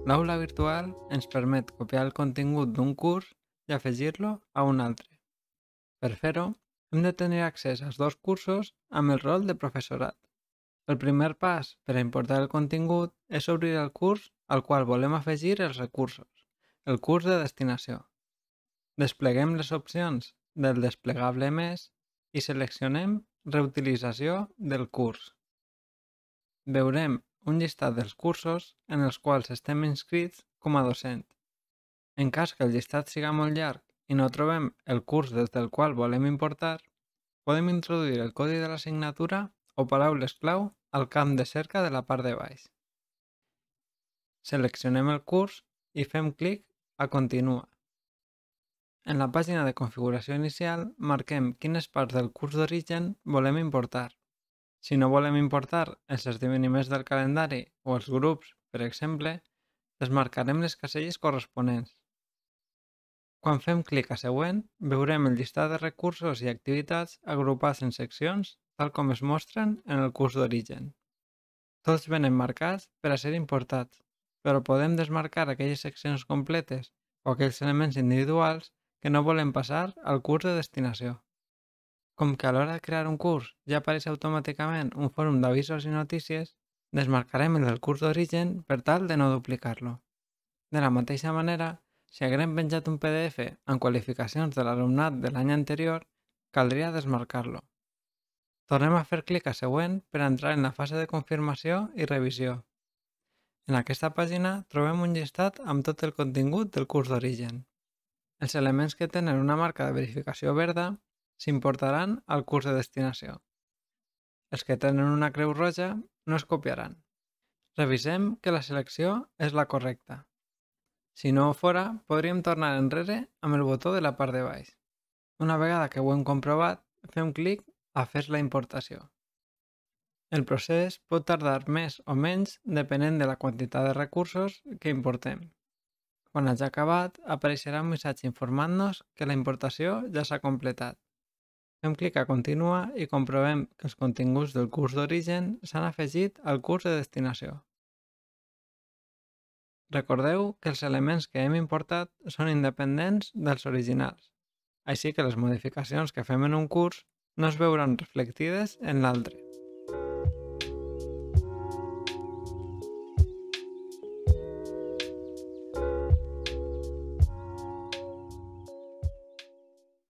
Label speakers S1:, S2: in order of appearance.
S1: L'aula virtual ens permet copiar el contingut d'un curs i afegir-lo a un altre. Per fer-ho, hem de tenir accés als dos cursos amb el rol de professorat. El primer pas per a importar el contingut és obrir el curs al qual volem afegir els recursos, el curs de destinació. Despleguem les opcions del desplegable més i seleccionem Reutilització del curs. Veurem un llistat dels cursos en els quals estem inscrits com a docent. En cas que el llistat siga molt llarg i no trobem el curs des del qual volem importar, podem introduir el codi de l'assignatura o paraules clau al camp de cerca de la part de baix. Seleccionem el curs i fem clic a Continua. En la pàgina de configuració inicial marquem quines parts del curs d'origen volem importar. Si no volem importar els esdeveniments del calendari o els grups, per exemple, desmarcarem les caselles corresponents. Quan fem clic a Següent, veurem el llistat de recursos i activitats agrupats en seccions, tal com es mostren en el curs d'origen. Tots venen marcats per a ser importats, però podem desmarcar aquelles seccions completes o aquells elements individuals que no volem passar al curs de destinació. Com que a l'hora de crear un curs ja apareix automàticament un fòrum d'avisos i notícies, desmarcarem el del curs d'origen per tal de no duplicar-lo. De la mateixa manera, si haguem penjat un PDF amb qualificacions de l'alumnat de l'any anterior, caldria desmarcar-lo. Tornem a fer clic a Següent per entrar en la fase de confirmació i revisió. En aquesta pàgina trobem un llistat amb tot el contingut del curs d'origen. Els elements que tenen una marca de verificació verda s'importaran al curs de destinació. Els que tenen una creu roja no es copiaran. Revisem que la selecció és la correcta. Si no ho fora, podríem tornar enrere amb el botó de la part de baix. Una vegada que ho hem comprovat, fem clic a fer la importació. El procés pot tardar més o menys depenent de la quantitat de recursos que importem. Quan hagi acabat, apareixerà un missatge informant-nos que la importació ja s'ha completat. Fem clic a Continua i comprovem que els continguts del curs d'origen s'han afegit al curs de destinació. Recordeu que els elements que hem importat són independents dels originals, així que les modificacions que fem en un curs no es veuran reflectides en l'altre.